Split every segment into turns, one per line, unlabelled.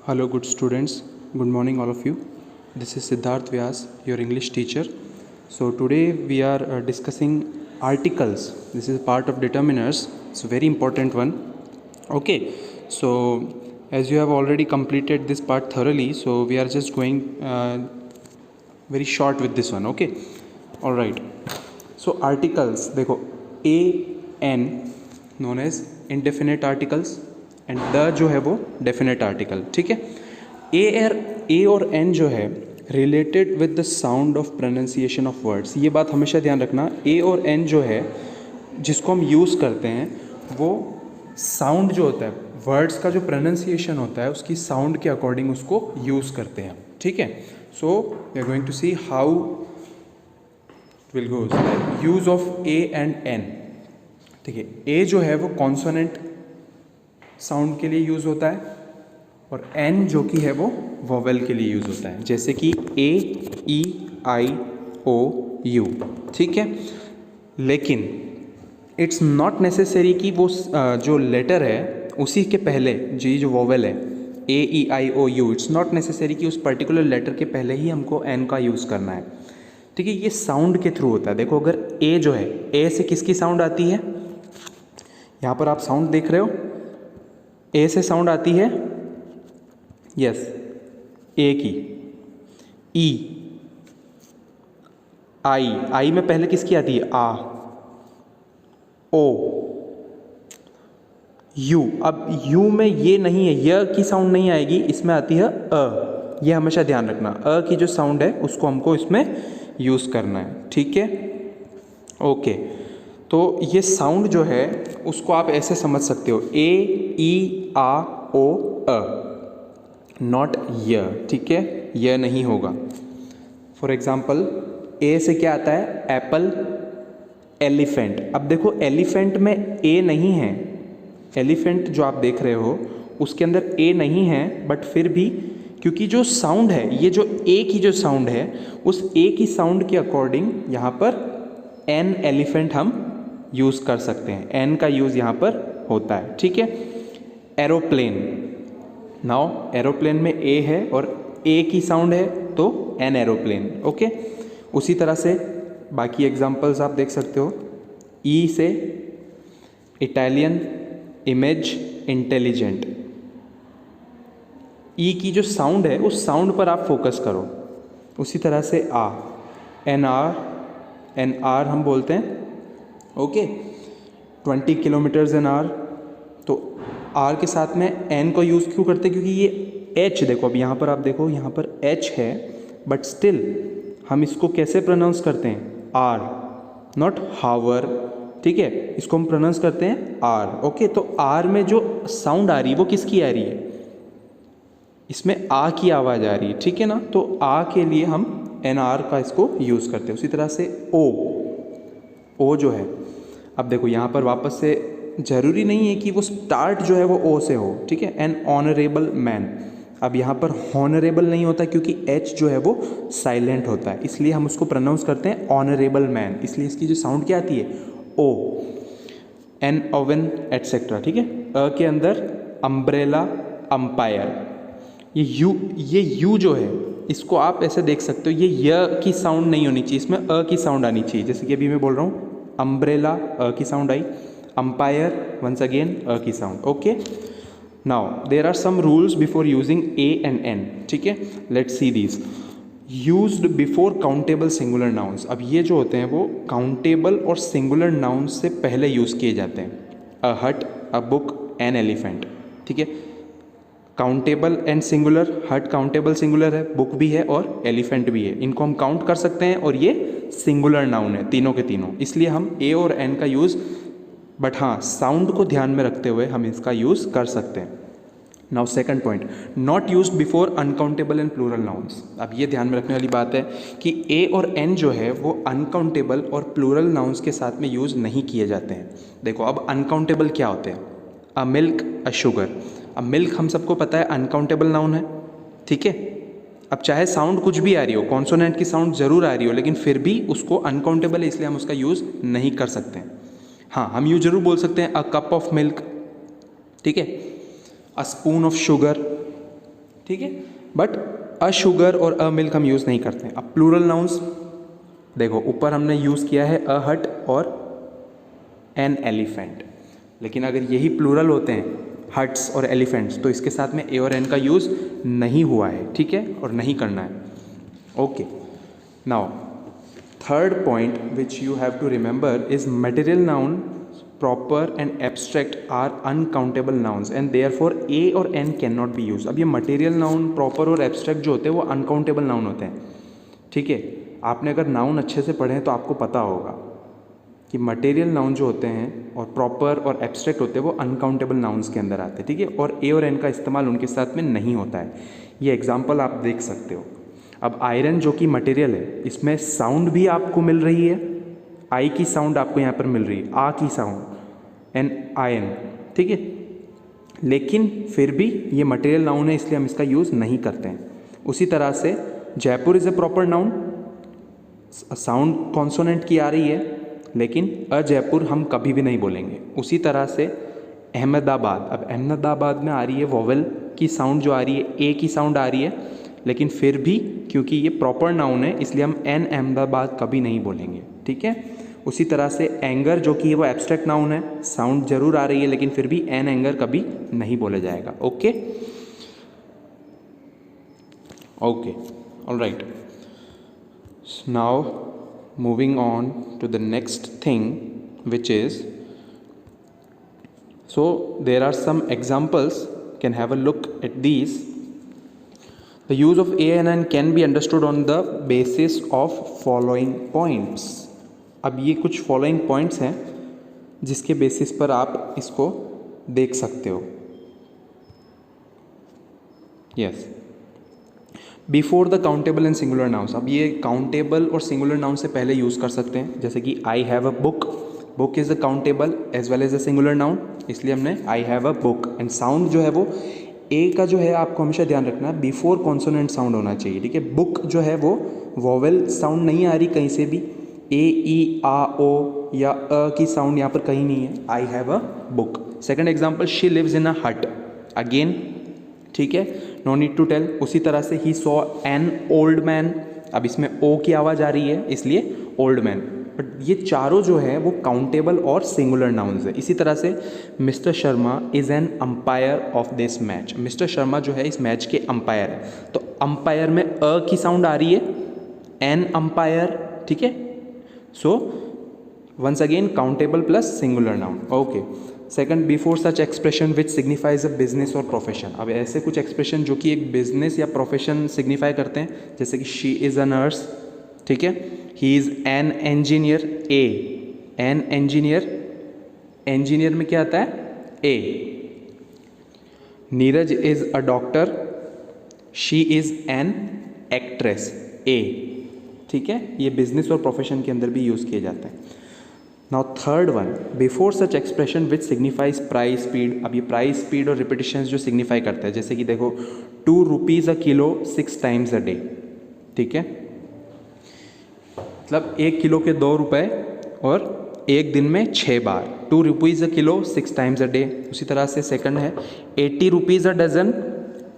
Hello, good students. Good morning, all of you. This is Siddharth Vyas, your English teacher. So today we are discussing articles. This is part of determiners. It's a very important one. Okay. So as you have already completed this part thoroughly, so we are just going very short with this one. Okay. All right. So articles. देखो a n known as indefinite articles and the जो है वो definite article. ठीक है. ए और N जो है related with the sound of pronunciation of words. ये बात हमेशा ध्यान रखना. ए और एन जो है जिसको हम यूज़ करते हैं वो साउंड जो होता है वर्ड्स का जो प्रोनाउंसिएशन होता है उसकी साउंड के अकॉर्डिंग उसको यूज़ करते हैं. ठीक है. So we are going to see how will go use of a and an. ठीक है. ए जो है वो कॉन्सोनेंट साउंड के लिए यूज़ होता है और एन जो कि है वो वोवेल के लिए यूज़ होता है, जैसे कि ए, ई, आई, ओ, यू. ठीक है. लेकिन इट्स नॉट नेसेसरी कि वो जो लेटर है उसी के पहले जो वोवेल है ए, ई, आई, ओ, यू, इट्स नॉट नेसेसरी कि उस पर्टिकुलर लेटर के पहले ही हमको एन का यूज़ करना है. ठीक है. ये साउंड के थ्रू होता है. देखो अगर ए जो है ए से किसकी साउंड आती है, यहाँ पर आप साउंड देख रहे हो, ए से साउंड आती है यस ए की. ई, आई में पहले किसकी आती है आ. ओ, यू. अब यू में ये नहीं है, य की साउंड नहीं आएगी, इसमें आती है अ. ये हमेशा ध्यान रखना. अ की जो साउंड है उसको हमको इसमें यूज़ करना है. ठीक है. ओके. तो ये साउंड जो है उसको आप ऐसे समझ सकते हो ए, ई, आ, ओ, अ, नॉट य. ठीक है. य नहीं होगा. फॉर एग्जाम्पल ए से क्या आता है एप्पल, एलिफेंट. अब देखो एलिफेंट में ए नहीं है. एलिफेंट जो आप देख रहे हो उसके अंदर ए नहीं है, बट फिर भी क्योंकि जो साउंड है ये जो ए की जो साउंड है उस ए की साउंड के अकॉर्डिंग यहाँ पर एन एलिफेंट हम यूज़ कर सकते हैं. एन का यूज़ यहाँ पर होता है. ठीक है. एरोप्लेन. नाउ एरोप्लेन में ए है और ए की साउंड है तो एन एरोप्लेन. ओके. उसी तरह से बाकी एग्जांपल्स आप देख सकते हो. ई से इटालियन, इमेज, इंटेलिजेंट. ई की जो साउंड है उस साउंड पर आप फोकस करो. उसी तरह से आ, एन आर हम बोलते हैं. ओके. 20 kilometres an our. तो आर के साथ में एन को यूज़ क्यों करते हैं, क्योंकि ये एच देखो. अब यहाँ पर आप देखो यहाँ पर एच है बट स्टिल हम इसको कैसे प्रोनाउंस करते हैं आर, नॉट हावर. ठीक है. इसको हम प्रोनाउंस करते हैं आर. ओके. तो आर में जो साउंड आ रही है वो किसकी आ रही है, इसमें आ की आवाज़ आ रही है. ठीक है ना. तो आ के लिए हम एन आर का इसको यूज़ करते हैं. उसी तरह से ओ जो है, अब देखो यहाँ पर वापस से ज़रूरी नहीं है कि वो स्टार्ट जो है वो ओ से हो. ठीक है. N honourable man. अब यहाँ पर हॉनरेबल नहीं होता क्योंकि एच जो है वो साइलेंट होता है, इसलिए हम उसको प्रोनाउंस करते हैं ऑनरेबल मैन. इसलिए इसकी जो साउंड क्या आती है ओ. N oven etcetera. ठीक है. अ के अंदर अम्ब्रेला, अम्पायर. ये यू जो है इसको आप ऐसे देख सकते हो, ये य की साउंड नहीं होनी चाहिए, इसमें अ की साउंड आनी चाहिए. जैसे कि अभी मैं बोल रहा हूँ अम्ब्रेला, अ की साउंड आई. अम्पायर वंस अगेन अ की sound. Okay. Now there are some rules before using a and an. ठीक है. Let's see these. Used before countable singular nouns. अब ये जो होते हैं वो काउंटेबल और सिंगुलर नाउन्स से पहले यूज़ किए जाते हैं. अ हट, अ बुक, एन एलिफेंट. ठीक है. Countable and singular. हट काउंटेबल सिंगुलर है, बुक भी है और एलिफेंट भी है. इनको हम काउंट कर सकते हैं और ये सिंगुलर नाउन है तीनों के तीनों, इसलिए हम ए और एन का यूज़, बट हाँ साउंड को ध्यान में रखते हुए हम इसका यूज़ कर सकते हैं. Now second point, not used before uncountable and plural nouns. अब ये ध्यान में रखने वाली बात है कि ए और एन जो है वो अनकाउंटेबल और प्लूरल नाउन्स के साथ में यूज़ नहीं किए जाते हैं. देखो अब अनकाउंटेबल क्या होते हैं, अ मिल्क, अ शुगर. अब मिल्क हम सबको पता है अनकाउंटेबल नाउन है. ठीक है. अब चाहे साउंड कुछ भी आ रही हो, कॉन्सोनेंट की साउंड ज़रूर आ रही हो, लेकिन फिर भी उसको अनकाउंटेबल है इसलिए हम उसका यूज़ नहीं कर सकते हैं. हाँ हम यूँ जरूर बोल सकते हैं अ कप ऑफ मिल्क. ठीक है. A spoon of sugar. ठीक है, बट अ शुगर और अ मिल्क हम यूज़ नहीं करते हैं। अब प्लूरल नाउन्स देखो, ऊपर हमने यूज़ किया है अ हट और एन एलिफेंट, लेकिन अगर यही प्लूरल होते हैं हट्स और एलिफेंट्स तो इसके साथ में ए और एन का यूज़ नहीं हुआ है, ठीक है, और नहीं करना है। Okay, now third point which you have to remember is material noun proper and abstract are uncountable nouns and therefore a और an can not be use. अब ये मटेरियल नाउन प्रॉपर और एब्स्ट्रैक्ट जो होते हैं वो अनकाउंटेबल नाउन होते हैं, ठीक है। आपने अगर नाउन अच्छे से पढ़े हैं तो आपको पता होगा कि मटेरियल नाउन जो होते हैं और प्रॉपर और एब्स्ट्रैक्ट होते हैं वो अनकाउंटेबल नाउन्स के अंदर आते हैं, ठीक है, और ए और एन का इस्तेमाल उनके साथ में नहीं होता है। ये एग्जाम्पल आप देख सकते हो। अब आयरन जो कि मटेरियल है, इसमें साउंड भी आपको मिल रही है, आई की साउंड आपको यहाँ पर मिल रही है, आ की साउंड एंड आयन, ठीक है, लेकिन फिर भी ये मटेरियल नाउन है इसलिए हम इसका यूज़ नहीं करते हैं। उसी तरह से Jaipur is a proper noun, sound consonant की आ रही है लेकिन अजयपुर हम कभी भी नहीं बोलेंगे। उसी तरह से अहमदाबाद, अब अहमदाबाद में आ रही है वोवेल की साउंड जो आ रही है, ए की साउंड आ रही है, लेकिन फिर भी क्योंकि ये प्रॉपर नाउन है इसलिए हम एन अहमदाबाद कभी नहीं बोलेंगे, ठीक है। उसी तरह से एंगर जो कि वो एब्स्ट्रैक्ट नाउन है, साउंड जरूर आ रही है लेकिन फिर भी एन एंगर कभी नहीं बोला जाएगा। Okay okay, alright, now moving on to the next thing, which is, so there are some examples, can have a look at these. The use of a and n can be understood on the basis of following points. अब ये कुछ following points हैं जिसके basis पर आप इसको देख सकते हो। yes, before the countable and singular nouns. अब ये काउंटेबल और सिंगुलर नाउन से पहले यूज़ कर सकते हैं, जैसे कि I have a book, book is a countable as well as a singular noun, इसलिए हमने I have a book. And sound जो है वो ए का जो है आपको हमेशा ध्यान रखना है बिफोर कॉन्सोनेंट साउंड होना चाहिए, ठीक है। बुक जो है वो वोवेल साउंड नहीं आ रही कहीं से भी, ए ई आ ओ या अ की साउंड यहाँ पर कहीं नहीं है, I have a book. Second example, she lives in a hut, again, ठीक है, नो नीड टू टेल। उसी तरह से he saw an old man, अब इसमें ओ की आवाज़ आ रही है इसलिए ओल्ड मैन, बट ये चारों जो है वो काउंटेबल और सिंगुलर नाउन्स है। इसी तरह से mister Sharma is an umpire of this match, mister Sharma जो है इस मैच के अंपायर है, तो अंपायर में अ की साउंड आ रही है, एन अंपायर, ठीक है। So once again countable plus singular noun. Okay, second, before such expression which signifies a business और प्रोफेशन। अब ऐसे कुछ एक्सप्रेशन जो कि एक बिजनेस या प्रोफेशन सिग्निफाई करते हैं, जैसे कि शी इज़ अ नर्स, ठीक है, he is an engineer, a an engineer, engineer में क्या आता है, a. Neeraj is a doctor, she is an actress, a, ठीक है। ये बिजनेस और प्रोफेशन के अंदर भी यूज़ किए जाते हैं। Now third one, before such expression which signifies price speed. अब ये प्राइस स्पीड और रिपीटिशन जो सिग्निफाई करता है, जैसे कि देखो 2 rupees a kilo 6 times a day, ठीक है, मतलब 1 किलो के 2 रुपये और एक दिन में 6 बार, 2 rupees a kilo 6 times a day. उसी तरह से सेकंड है 80 rupees a dozen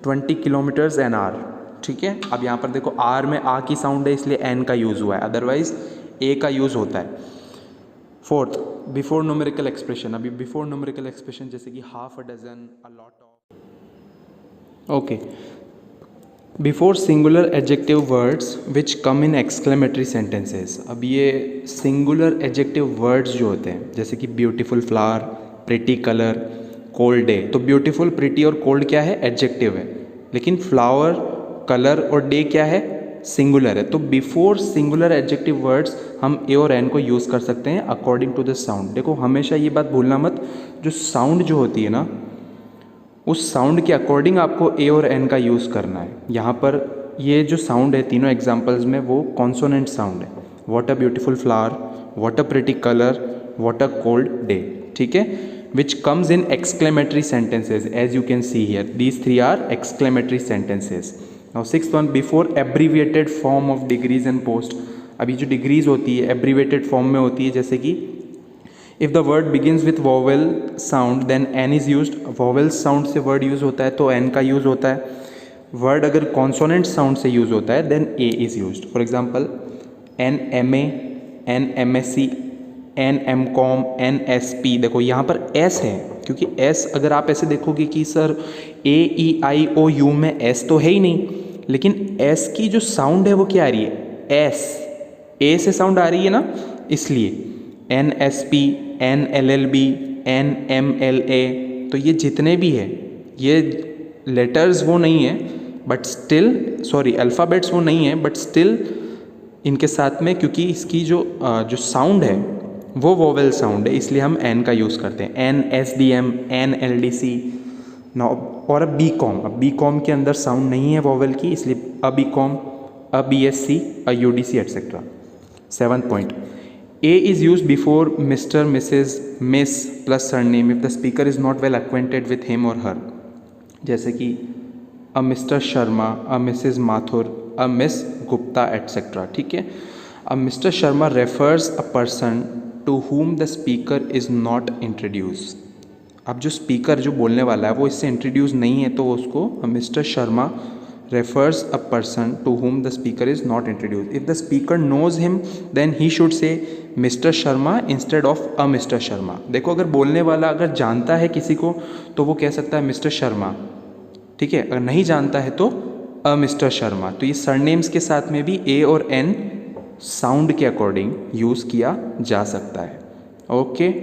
20 kilometres an hour, ठीक है। अब यहाँ पर देखो आर में आ की साउंड है इसलिए एन का यूज़ हुआ है, अदरवाइज ए का यूज़ होता है। Fourth, before numerical expression. अभी बिफोर न्यूमेरिकल एक्सप्रेशन जैसे कि half a dozen, a lot of. Okay, before singular adjective words which come in exclamatory sentences. अब ये सिंगुलर एडजेक्टिव वर्ड्स जो होते हैं, जैसे कि beautiful flower, pretty colour, cold day, तो ब्यूटीफुल, प्रिटी और कोल्ड क्या है, एडजेक्टिव है, लेकिन फ्लावर, कलर और डे क्या है, सिंगुलर है। तो बिफोर सिंगुलर एडजेक्टिव वर्ड्स हम ए और एन को यूज़ कर सकते हैं अकॉर्डिंग टू द साउंड। देखो हमेशा ये बात भूलना मत, जो साउंड जो होती है ना, उस साउंड के अकॉर्डिंग आपको ए और एन का यूज़ करना है। यहाँ पर ये जो साउंड है तीनों एग्जाम्पल्स में वो कॉन्सोनेंट साउंड है, what a beautiful flower, what a pretty colour, what a cold day, ठीक है, which comes in exclamatory sentences as you can see here, these 3 are exclamatory sentences. Now sixth one, before abbreviated form of degrees and post. अभी जो degrees होती है abbreviated form में होती है, जैसे कि if the word begins with vowel sound then an is used, vowel sound से वर्ड यूज़ होता है तो एन का यूज़ होता है। वर्ड अगर कॉन्सोनेंट साउंड से यूज़ होता है then a is used. For example NMA, NMSC, NMCOM, NSP, देखो यहाँ पर S है क्योंकि S अगर आप ऐसे देखोगे कि सर AEIOU में S तो है ही नहीं, लेकिन S की जो साउंड है वो क्या आ रही है, S, A से साउंड आ रही है ना, इसलिए NSP, NLLB, NMLA, तो ये जितने भी है ये लेटर्स वो नहीं है बट स्टिल, सॉरी अल्फ़ाबेट्स वो नहीं है बट स्टिल इनके साथ में, क्योंकि इसकी जो साउंड है वो वोवेल साउंड है, इसलिए हम एन का यूज़ करते हैं। NSDM, NLDC ना, और अब BCom, अब BCom के अंदर साउंड नहीं है वोवेल की, इसलिए अ BCom, a BSc, a UDC etcetera. 7th point, A is used before Mr, Mrs, Miss plus surname if the speaker is not well acquainted with him or her, जैसे कि a Mister Sharma, a Mrs Mathur, a Miss Gupta etcetera. ठीक है, a Mister Sharma refers a person to whom the speaker is not introduce. अब जो speaker जो बोलने वाला है वो इससे इंट्रोड्यूस नहीं है तो उसको mister Sharma refers a person to whom the speaker is not introduced. If the speaker knows him then he should say Mr. Sharma instead of a Mr. Sharma। देखो अगर बोलने वाला अगर जानता है किसी को तो वो कह सकता है मिस्टर शर्मा, ठीक है, अगर नहीं जानता है तो अ मिस्टर शर्मा। तो ये सरनेम्स के साथ में भी ए और एन साउंड के अकॉर्डिंग यूज़ किया जा सकता है। Okay,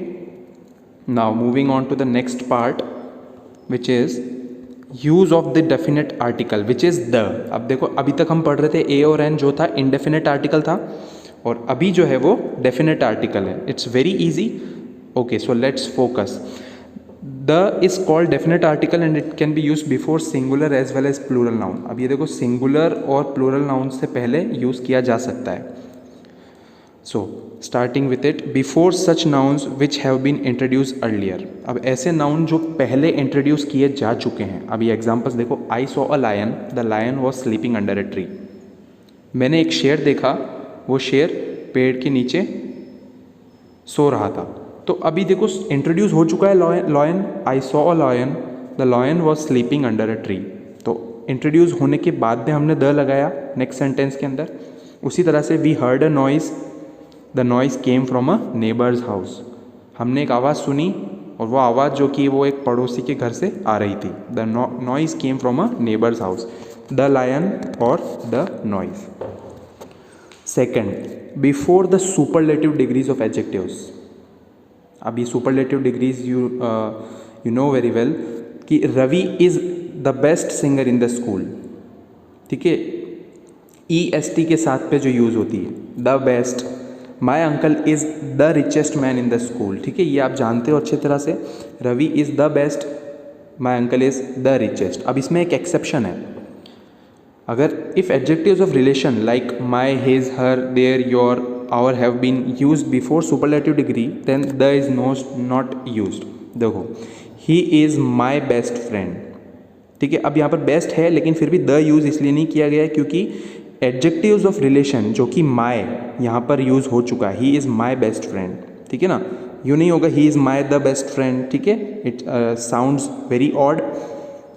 now moving on to the next part which is use of the definite article which is the. अब देखो अभी तक हम पढ़ रहे थे ए और एन जो था इनडेफिनेट आर्टिकल था और अभी जो है वो डेफिनेट आर्टिकल है। It's very easy. Okay, so let's focus. The is called definite article and it can be use before singular as well as plural noun. अब ये देखो सिंगुलर और प्लूरल नाउन से पहले यूज़ किया जा सकता है। So starting with it, before such nouns which have been introduce earlier. अब ऐसे नाउन जो पहले इंट्रोड्यूस किए जा चुके हैं। अब ये एग्जाम्पल्स देखो, I saw a lion, the lion was sleeping under a tree. मैंने एक शेर देखा, वो शेर पेड़ के नीचे सो रहा था। तो अभी देखो इंट्रोड्यूस हो चुका है lion, I saw a lion, the lion was sleeping under a tree. तो इंट्रोड्यूस होने के बाद में हमने द लगाया नेक्स्ट सेंटेंस के अंदर। उसी तरह से we heard a noise, the noise came from a neighbour's house. हमने एक आवाज़ सुनी और वो आवाज़ जो कि वो एक पड़ोसी के घर से आ रही थी। The noise came from a neighbour's house, the lion और the noise. Second, before the superlative degrees of adjectives. अब ये superlative degrees you know very well कि Ravi is the best singer in the school. ठीक है, EST के साथ पे जो यूज़ होती है, the best. My uncle is the richest man in the school. ठीक है, ये आप जानते हो अच्छी तरह से, Ravi is the best, my uncle is the richest. अब इसमें एक एक्सेप्शन है, अगर if adjectives of relation like my, his, her, their, your, our have been used before superlative degree then the is not used। देखो, he is my best friend। ठीक है, अब यहाँ पर बेस्ट है लेकिन फिर भी द यूज़ इसलिए नहीं किया गया है क्योंकि एडजेक्टिव्स ऑफ रिलेशन जो कि माई यहाँ पर यूज़ हो चुका है, he is my best friend. ठीक है ना, यूँ नहीं होगा he is my the best friend. ठीक है, it sounds very odd.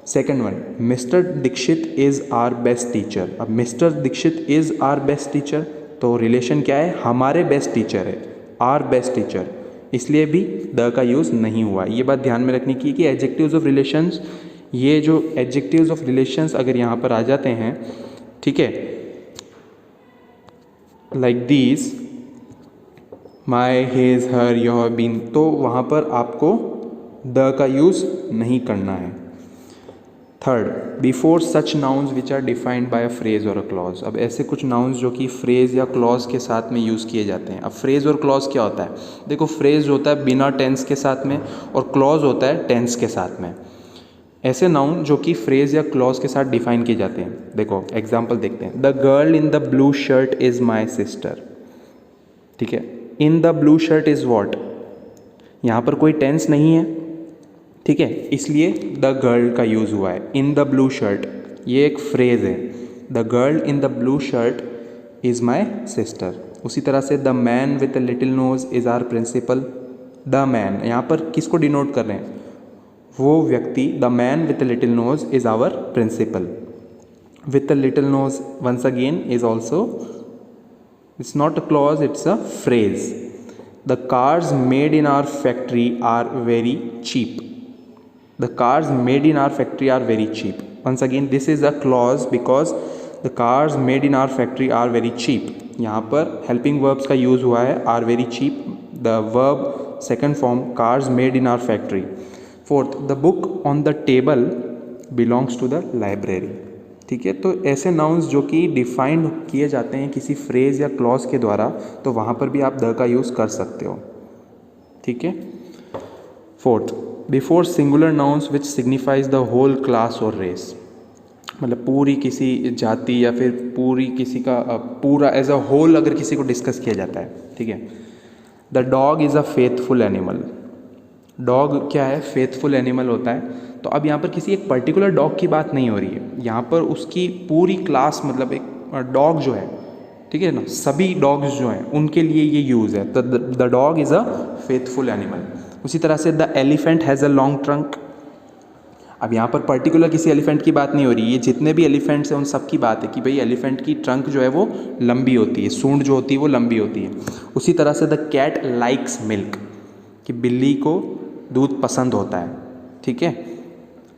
Second one, mister Dikshit is our best teacher. अब mister Dikshit is our best teacher, तो रिलेशन क्या है, हमारे बेस्ट टीचर है, आर बेस्ट टीचर, इसलिए भी द का यूज़ नहीं हुआ। ये बात ध्यान में रखने की कि एडजेक्टिव्स ऑफ रिलेशंस, ये जो एडजेक्टिव्स ऑफ रिलेशंस अगर यहाँ पर आ जाते हैं, ठीक है, like these, my, his, her, your, been, तो वहाँ पर आपको द का यूज़ नहीं करना है। Third, before such nouns which are defined by a phrase और अ क्लॉज। अब ऐसे कुछ नाउन्स जो कि फ्रेज या क्लॉज के साथ में यूज़ किए जाते हैं। अब फ्रेज और क्लॉज क्या होता है, देखो फ्रेज होता है बिना टेंस के साथ में और क्लॉज होता है टेंस के साथ में। ऐसे नाउन जो कि फ्रेज या क्लॉज के साथ डिफाइन किए जाते हैं, देखो एग्जाम्पल देखते हैं। The girl in the blue shirt is my sister. ठीक है, इन the blue shirt is what, यहाँ पर कोई टेंस नहीं है, ठीक है, इसलिए द गर्ल का यूज़ हुआ है। इन द ब्लू शर्ट, ये एक फ्रेज है, the girl in the blue shirt is my sister. उसी तरह से the man with a little nose is our principal. The man यहाँ पर किसको डिनोट कर रहे हैं, वो व्यक्ति, the man with a little nose is our principal. with a little nose once again is also, it's not a clause, it's a phrase. The cars made in our factory are very cheap. The cars made in our factory are very cheap. Once again this is a clause because the cars made in our factory are very cheap. यहाँ पर helping verbs का use हुआ है are very cheap, the verb second form cars made in our factory. Fourth, the book on the table belongs to the library. ठीक है, तो ऐसे nouns जो कि डिफाइंड किए जाते हैं किसी फ्रेज या क्लॉज के द्वारा, तो वहाँ पर भी आप द का यूज़ कर सकते हो. ठीक है. Fourth, before singular nouns which signifies the whole class और रेस, मतलब पूरी किसी जाति या फिर पूरी किसी का पूरा एज अ होल अगर किसी को डिस्कस किया जाता है. ठीक है. The dog is a faithful animal. Dog क्या है? फेथफुल एनिमल होता है. तो अब यहाँ पर किसी एक पर्टिकुलर डॉग की बात नहीं हो रही है, यहाँ पर उसकी पूरी क्लास, मतलब एक डॉग जो है, ठीक है ना, सभी डॉग्स जो हैं उनके लिए ये यूज़ है. The dog is a faithful animal. उसी तरह से the elephant has a long trunk. अब यहाँ पर पर्टिकुलर किसी एलिफेंट की बात नहीं हो रही है, ये जितने भी एलिफेंट्स हैं उन सब की बात है कि भाई एलिफेंट की ट्रंक जो है वो लंबी होती है, सूंड जो होती है वो लंबी होती है. उसी तरह से द कैट लाइक्स मिल्क, कि बिल्ली को दूध पसंद होता है. ठीक है.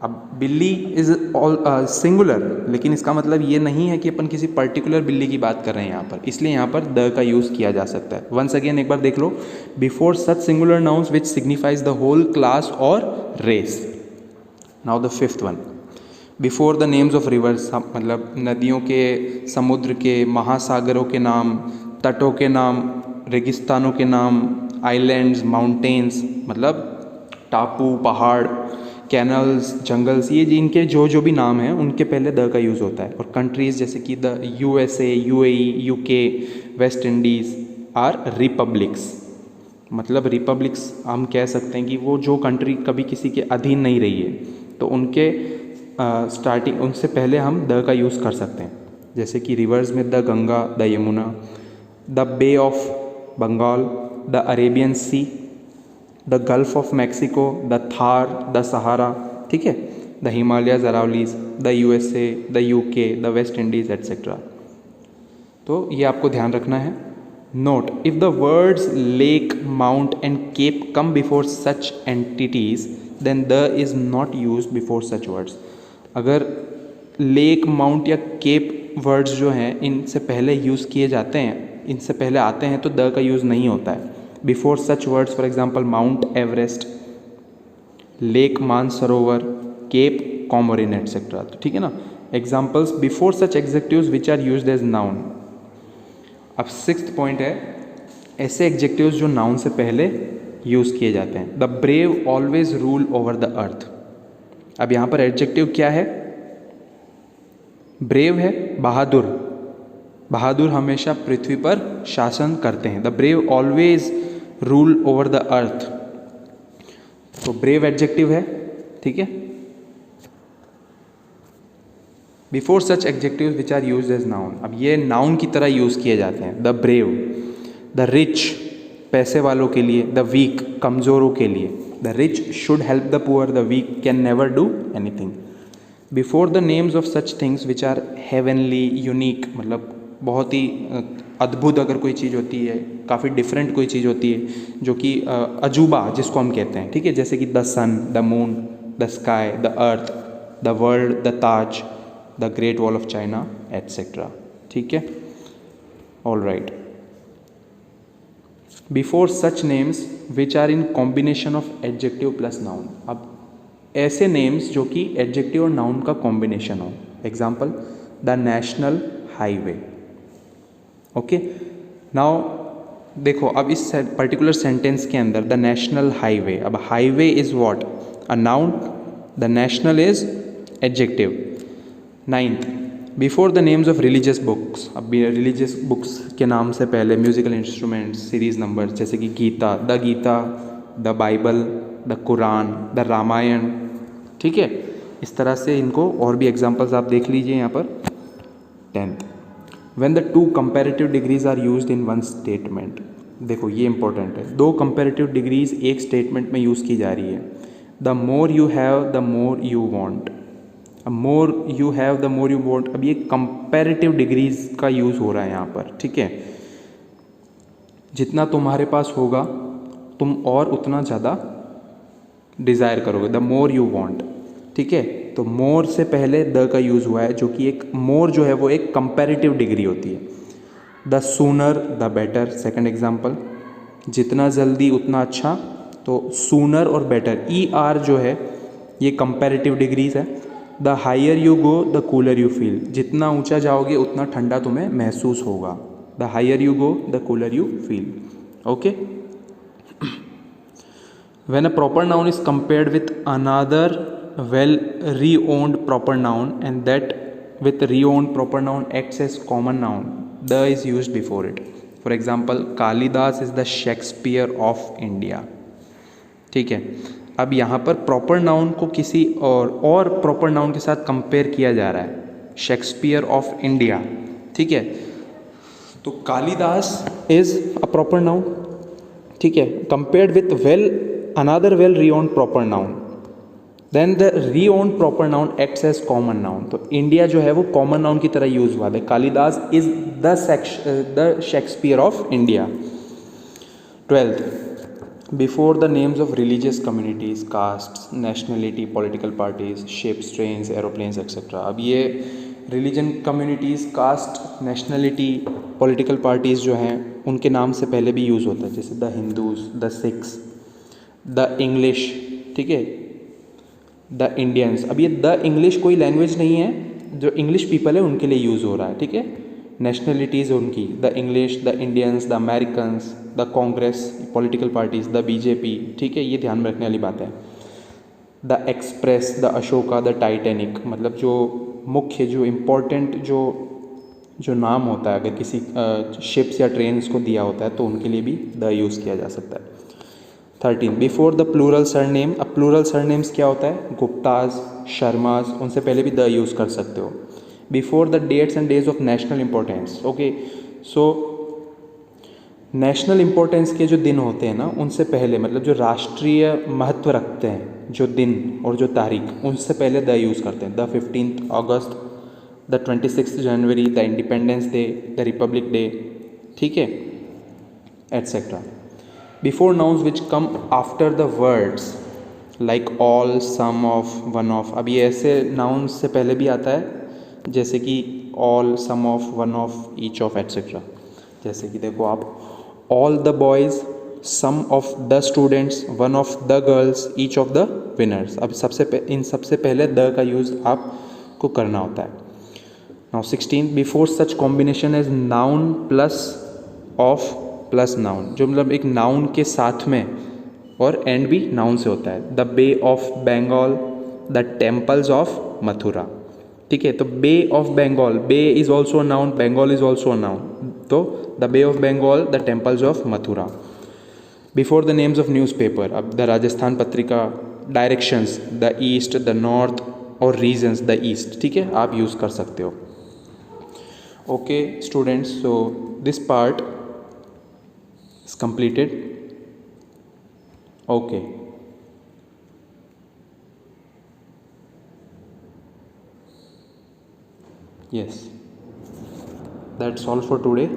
अब बिल्ली इज़ ऑल सिंगुलर, लेकिन इसका मतलब ये नहीं है कि अपन किसी पर्टिकुलर बिल्ली की बात कर रहे हैं यहाँ पर, इसलिए यहाँ पर द का यूज़ किया जा सकता है. वंस अगेन एक बार देख लो, before such singular nouns which signifies the whole class और race. Now the fifth one, before the names of rivers, मतलब नदियों के, समुद्र के, महासागरों के नाम, तटों के नाम, रेगिस्तानों के नाम, आइलैंड्स, माउंटेन्स, मतलब टापू, पहाड़, कैनल्स, जंगल्स, ये इनके जो भी नाम हैं उनके पहले द का यूज़ होता है. और कंट्रीज़ जैसे कि the USA, UAE, UK, West Indies are republics. मतलब रिपब्लिक्स हम कह सकते हैं कि वो जो कंट्री कभी किसी के अधीन नहीं रही है, तो उनके स्टार्टिंग उनसे पहले हम द का यूज़ कर सकते हैं. जैसे कि रिवर्स में the Ganga, the Yamuna, the Bay of Bengal, the Arabian Sea, the Gulf of Mexico, the Thar, the Sahara. ठीक है. The Himalayas, Aravallis, the USA, the UK, the West Indies etcetera. तो ये आपको ध्यान रखना है. Note, if the words lake, mount and cape come before such entities then the is not use before such words. अगर lake, mount या cape words जो हैं इनसे पहले यूज़ किए जाते हैं, इनसे पहले आते हैं, तो द का यूज़ नहीं होता है. Before such words, for example Mount Everest, lake Mansarovar, cape Comorin etcetera. तो ठीक है ना. Examples, before such adjectives which are used as noun. अब सिक्स्थ पॉइंट है, ऐसे एग्जेक्टिव्स जो नाउन से पहले यूज़ किए जाते हैं. The brave always rule over the अर्थ. अब यहाँ पर एडजेक्टिव क्या है? ब्रेव है, बहादुर. बहादुर हमेशा पृथ्वी पर शासन करते हैं. The brave always rule over the earth. तो ब्रेव एडजेक्टिव है. ठीक है. Before such adjectives which are used as noun. अब ये नाउन की तरह यूज़ किए जाते हैं. द ब्रेव, द रिच, पैसे वालों के लिए. द वीक, कमज़ोरों के लिए. The rich should help the poor, the weak can never do anything. Before the names of such things which are heavenly, unique, मतलब बहुत ही अद्भुत अगर कोई चीज़ होती है, काफ़ी डिफरेंट कोई चीज़ होती है, जो कि अजूबा जिसको हम कहते हैं. ठीक है. जैसे कि the sun, the moon, the sky, the earth, the world, the Taj, the Great Wall of China etcetera. ठीक है. All right. Before such names which are in combination of adjective plus noun. अब ऐसे नेम्स जो कि adjective और noun का combination हो. Example, the national highway. Okay. Now देखो, अब इस पर्टिकुलर सेंटेंस के अंदर द नेशनल हाईवे, अब highway is what? A noun. The national is adjective. Ninth, before the names of religious books. अब रिलीजियस बुक्स के नाम से पहले म्यूजिकल इंस्ट्रूमेंट्स, सीरीज नंबर, जैसे कि Gita, the Bible, the Quran, the Ramayana. ठीक है. इस तरह से इनको और भी एग्जाम्पल्स आप देख लीजिए यहाँ पर. 10th, when the two comparative degrees are used in one statement. देखो ये इंपॉर्टेंट है. दो कंपेरेटिव डिग्रीज एक स्टेटमेंट में यूज़ की जा रही है. The more you have the more you want. More you have the more you want, अब ये कंपैरेटिव डिग्रीज का यूज़ हो रहा है यहाँ पर, ठीक है। जितना तुम्हारे पास होगा तुम और उतना ज़्यादा डिज़ायर करोगे, द मोर यू वॉन्ट, ठीक है। तो मोर से पहले द का यूज़ हुआ है, जो कि एक मोर जो है वो एक कंपैरेटिव डिग्री होती है। The sooner the better, second example, जितना जल्दी उतना अच्छा, तो सूनर और बेटर, ई आर जो है ये कंपैरेटिव डिग्रीज है। The higher you go the cooler you feel, जितना ऊंचा जाओगे उतना ठंडा तुम्हें महसूस होगा। The higher you go the cooler you feel, okay. When a proper noun is compared with another well re-owned proper noun and that with re-owned proper noun acts as common noun, the is used before it. For example, Kalidas is the Shakespeare of India, ठीक है। अब यहाँ पर proper noun को किसी और proper noun के साथ कंपेयर किया जा रहा है, शेक्सपियर ऑफ इंडिया, ठीक है। तो Kalidas is a proper noun, ठीक है, compared with well another well renowned proper noun, then the renowned proper noun acts as common noun. तो इंडिया जो है वो कॉमन नाउन की तरह यूज हुआ है। Kalidas is the Shakespeare of India. 12th, before the names of religious communities, caste, nationality, political parties, ships, trains, aeroplanes etcetera. अब ये religion communities, caste, nationality, political parties जो हैं उनके नाम से पहले भी यूज़ होता है, जैसे the Hindus, the Sikhs, the English, ठीक है, द इंडियंस। अब ये द इंग्लिश कोई लैंग्वेज नहीं है, जो इंग्लिश पीपल है उनके लिए यूज़ हो रहा है, ठीक है। नेशनलिटीज़ उनकी, the English, the Indians, the Americans, the Congress, political parties, the BJP, ठीक है, ये ध्यान में रखने वाली बात है। The express, the Ashoka, the Titanic, मतलब जो मुख्य जो इम्पोर्टेंट जो नाम होता है, अगर किसी शिप्स या ट्रेन्स को दिया होता है तो उनके लिए भी द यूज़ किया जा सकता है। 13, बिफोर द प्लूरल सरनेम। अब प्लूरल सरनेम्स क्या होता है, गुप्ताज, शर्माज, उनसे पहले भी द यूज़ कर सकते हो। Before the dates and days of national importance, okay. So national importance के जो दिन होते हैं ना, उनसे पहले, मतलब जो राष्ट्रीय महत्व रखते हैं जो दिन और जो तारीख, उनसे पहले द यूज़ करते हैं। The 15th August, the 26th January, the Independence Day, the Republic Day, ठीक है, etcetera. Before nouns which come after the words like all, some of, one of. अब ये ऐसे नाउन्स से पहले भी आता है, जैसे कि all, some of, one of, each of, etcetera. जैसे कि देखो आप, all the boys, some of the students, one of the girls, each of the winners. अब इन सबसे पहले द का यूज़ आपको करना होता है। Now 16, before such combination as noun plus of plus noun, जो मतलब एक नाउन के साथ में और एंड भी नाउन से होता है। The Bay of Bengal, the temples of Mathura, ठीक है। तो Bay of Bengal, Bay is also a noun, Bengal is also a noun, तो the Bay of Bengal, the temples of Mathura. Before the names of newspaper, अब the Rajasthan Patrika, directions, the east, the north और regions, the east, ठीक है, आप use कर सकते हो। Okay students, so this part is completed. Okay. Yes. That's all for today.